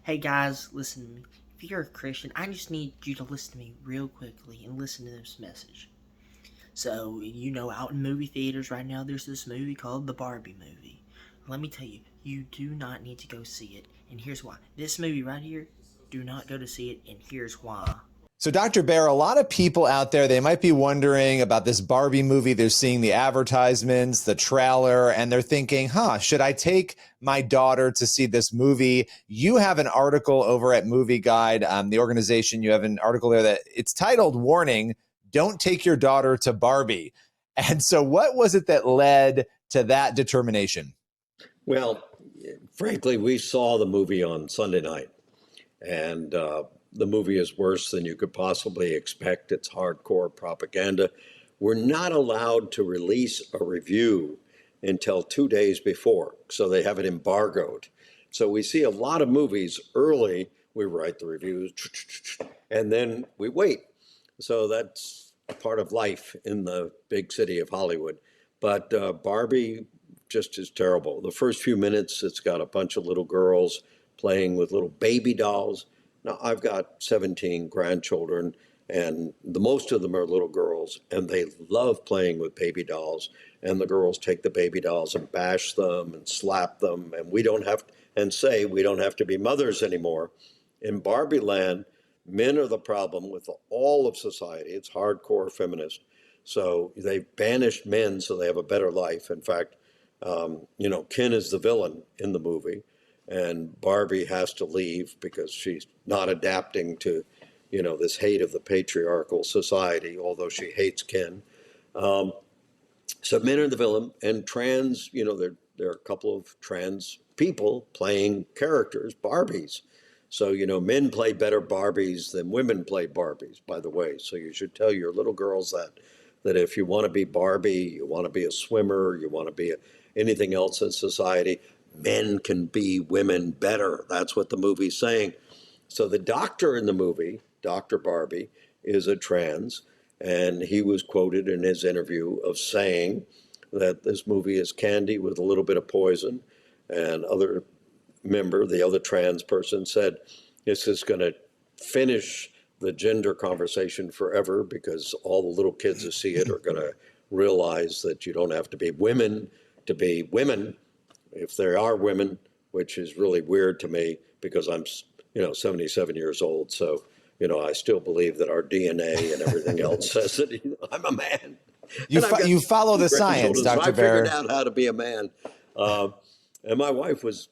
Hey guys, listen to me. If you're a Christian, I just need you to listen to me real quickly and listen to this message. So, out in movie theaters right now, there's this movie called the Barbie movie. Let me tell you, you do not need to go see it, and here's why. This movie right here, do not go to see it, and here's why. So, Dr. Bear, a lot of people out there, they might be wondering about this Barbie movie. They're seeing the advertisements, the trailer, and they're thinking, should I take my daughter to see this movie? You have an article over at Movie Guide, the organization. You have an article there that it's titled Warning, Don't Take Your Daughter to Barbie. And so, what was it that led to that determination? Well, frankly, we saw the movie on Sunday night, and the movie is worse than you could possibly expect. It's hardcore propaganda. We're not allowed to release a review until 2 days before, so they have it embargoed. So we see a lot of movies early. We write the reviews, and then we wait. So that's a part of life in the big city of Hollywood. But Barbie just is terrible. The first few minutes, it's got a bunch of little girls playing with little baby dolls. Now, I've got 17 grandchildren, and the most of them are little girls, and they love playing with baby dolls. And the girls take the baby dolls and bash them and slap them, and we don't have and say we don't have to be mothers anymore. In Barbie land, men are the problem with all of society. It's hardcore feminist. So they've banished men so they have a better life. In fact, Ken is the villain in the movie, and Barbie has to leave because she's not adapting to, this hate of the patriarchal society, although she hates Ken. Um, so men are the villain, and trans, there are a couple of trans people playing characters, Barbies. So, men play better Barbies than women play Barbies, by the way. So you should tell your little girls that if you want to be Barbie, you want to be a swimmer, you want to be anything else in society, men can be women better. That's what the movie's saying. So the doctor in the movie, Dr. Barbie, is a trans, and he was quoted in his interview of saying that this movie is candy with a little bit of poison. And the other trans person said, this is going to finish the gender conversation forever because all the little kids that see it are going to realize that you don't have to be women to be women if they are women, which is really weird to me because I'm, 77 years old. So, I still believe that our DNA and everything else says that I'm a man. You follow the science, So I Dr. figured Bear. out how to be a man. Uh, and my wife was,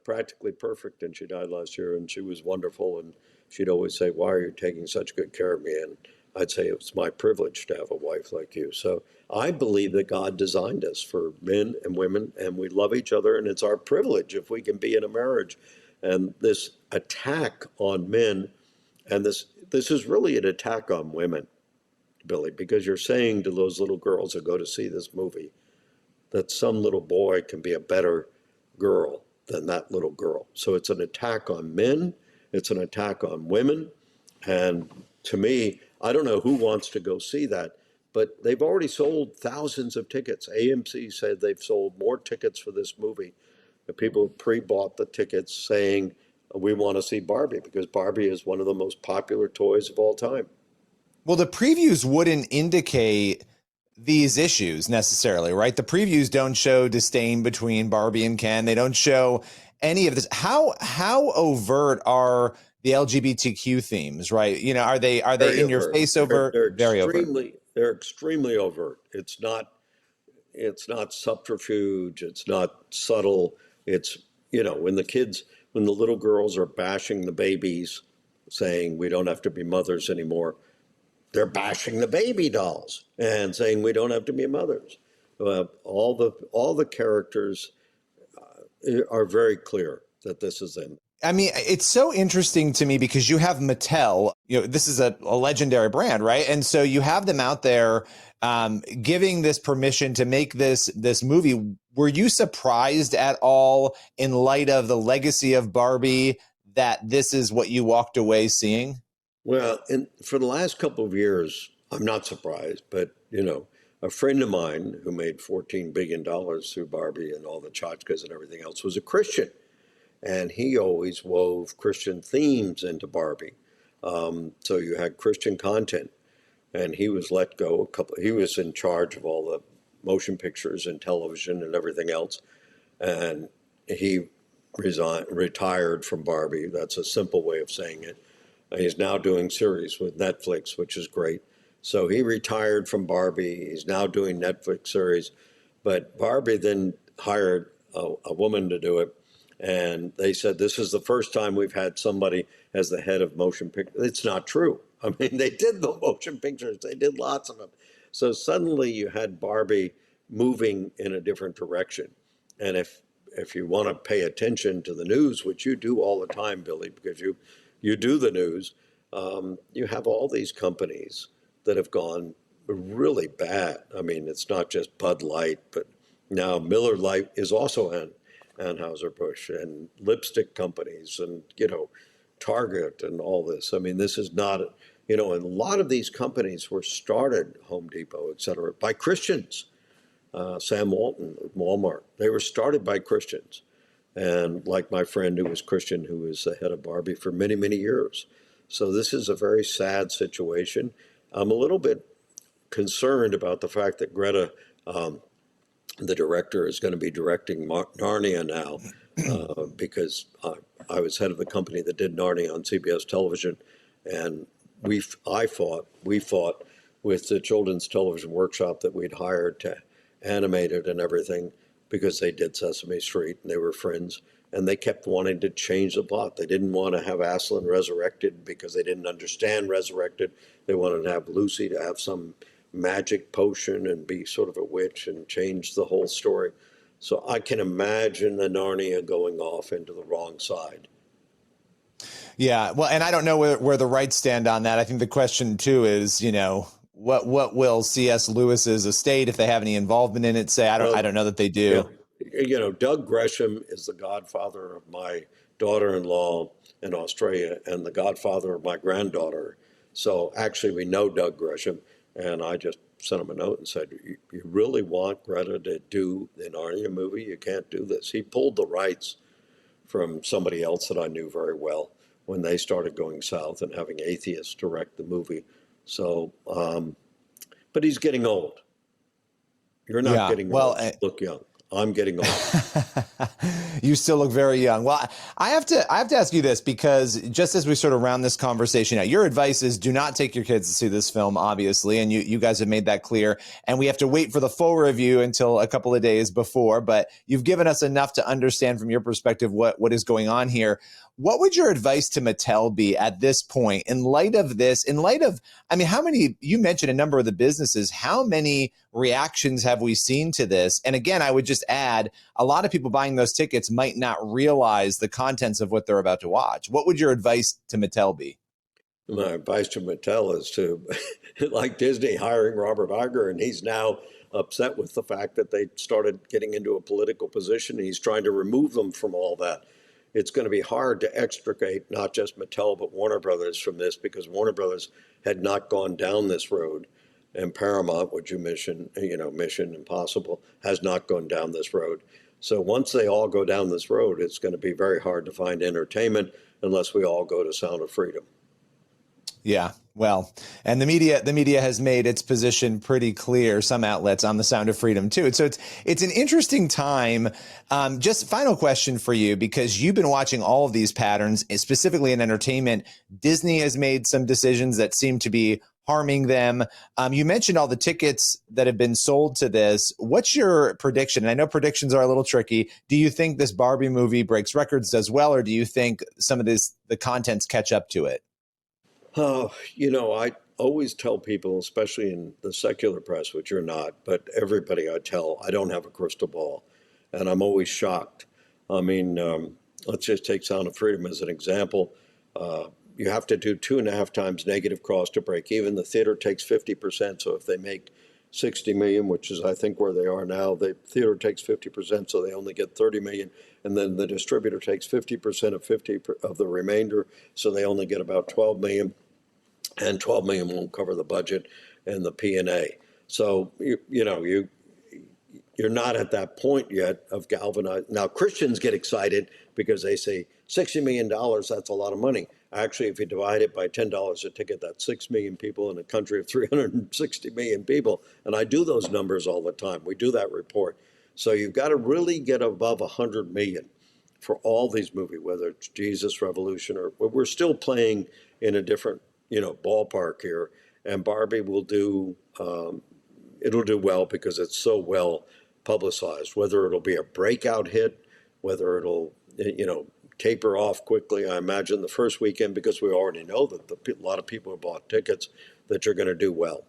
practically perfect, and she died last year, and she was wonderful. And she'd always say, "Why are you taking such good care of me?" And I'd say, "It's my privilege to have a wife like you." So I believe that God designed us for men and women, and we love each other, and it's our privilege if we can be in a marriage. And this attack on men, and this is really an attack on women, Billy, because you're saying to those little girls who go to see this movie that some little boy can be a better girl than that little girl. So it's an attack on men, it's an attack on women. And to me, I don't know who wants to go see that, but they've already sold thousands of tickets. AMC said they've sold more tickets for this movie. The people pre-bought the tickets saying, we want to see Barbie because Barbie is one of the most popular toys of all time. Well, the previews wouldn't indicate these issues necessarily, right? The previews don't show disdain between Barbie and Ken. They don't show any of this. How overt are the LGBTQ themes, right? Are they Very in your overt. face overt? Very overt. They're extremely overt. It's not subterfuge. It's not subtle. It's, when the little girls are bashing the babies, saying we don't have to be mothers anymore, they're bashing the baby dolls and saying we don't have to be mothers. All the characters are very clear that this is them. I mean, it's so interesting to me because you have Mattel, this is a legendary brand, right? And so you have them out there giving this permission to make this movie. Were you surprised at all in light of the legacy of Barbie that this is what you walked away seeing? Well, and for the last couple of years, I'm not surprised, but a friend of mine who made $14 billion through Barbie and all the tchotchkes and everything else was a Christian. and he always wove Christian themes into Barbie. So you had Christian content, and he was let go he was in charge of all the motion pictures and television and everything else. And he retired from Barbie. That's a simple way of saying it. He's now doing series with Netflix, which is great. So he retired from Barbie. He's now doing Netflix series. But Barbie then hired a woman to do it. And they said, this is the first time we've had somebody as the head of motion pictures. It's not true. I mean, they did the motion pictures. They did lots of them. So suddenly you had Barbie moving in a different direction. And if you want to pay attention to the news, which you do all the time, Billy, because you do the news, you have all these companies that have gone really bad. I mean, it's not just Bud Light, but now Miller Lite is also in Anheuser-Busch, and lipstick companies, and, Target and all this. I mean, this is not, and a lot of these companies were started, Home Depot, et cetera, by Christians. Sam Walton at Walmart, they were started by Christians. And like my friend who was Christian, who was the head of Barbie for many, many years. So this is a very sad situation. I'm a little bit concerned about the fact that Greta, the director, is going to be directing Narnia now, because I was head of the company that did Narnia on CBS television, and we fought with the Children's Television Workshop that we'd hired to animate it and everything, because they did Sesame Street and they were friends, and they kept wanting to change the plot. They didn't want to have Aslan resurrected because they didn't understand resurrected. They wanted to have Lucy to have some magic potion and be sort of a witch and change the whole story. So I can imagine the Narnia going off into the wrong side. Yeah, well, and I don't know where the rights stand on that. I think the question too is, what will C.S. Lewis's estate, if they have any involvement in it, say? I don't know that they do. Yeah. Doug Gresham is the godfather of my daughter-in-law in Australia and the godfather of my granddaughter. So actually, we know Doug Gresham, and I just sent him a note and said, you really want Greta to do the Narnia movie? You can't do this. He pulled the rights from somebody else that I knew very well when they started going south and having atheists direct the movie. So, but he's getting old. You're not getting old. You look young. I'm getting old. You still look very young. Well, I have to ask you this, because just as we sort of round this conversation out, your advice is do not take your kids to see this film, obviously, and you guys have made that clear. And we have to wait for the full review until a couple of days before, but you've given us enough to understand from your perspective what is going on here. What would your advice to Mattel be at this point, in light of this, how many, you mentioned a number of the businesses, how many reactions have we seen to this? And again, I would just add, a lot of people buying those tickets might not realize the contents of what they're about to watch. What would your advice to Mattel be? My advice to Mattel is to, like Disney hiring Robert Iger, and he's now upset with the fact that they started getting into a political position, and he's trying to remove them from all that. It's going to be hard to extricate not just Mattel, but Warner Brothers from this, because Warner Brothers had not gone down this road. And Paramount, which you mentioned, Mission Impossible, has not gone down this road. So once they all go down this road, it's going to be very hard to find entertainment unless we all go to Sound of Freedom. Yeah, well, and the media has made its position pretty clear, some outlets, on the Sound of Freedom too. So it's an interesting time. Just final question for you, because you've been watching all of these patterns, specifically in entertainment. Disney has made some decisions that seem to be harming them. You mentioned all the tickets that have been sold to this. What's your prediction? And I know predictions are a little tricky. Do you think this Barbie movie breaks records, does well, or do you think some of the contents catch up to it? I always tell people, especially in the secular press, which you're not, but everybody I tell, I don't have a crystal ball. And I'm always shocked. I mean, let's just take Sound of Freedom as an example. You have to do 2.5 times negative cost to break even. The theater takes 50%. So if they make 60 million, which is I think where they are now, the theater takes 50%, so they only get 30 million. And then the distributor takes 50% of 50 of the remainder, so they only get about 12 million. And 12 million won't cover the budget and the P&A. So you're not at that point yet of galvanized. Now, Christians get excited because they say $60 million, that's a lot of money. Actually, if you divide it by $10 a ticket, that's 6 million people in a country of 360 million people. And I do those numbers all the time. We do that report. So you've got to really get above 100 million for all these movies, whether it's Jesus Revolution or we're still playing in a different, ballpark here. And Barbie will do, it'll do well because it's so well publicized. Whether it'll be a breakout hit, whether it'll, taper off quickly. I imagine the first weekend, because we already know that a lot of people have bought tickets, that you're going to do well.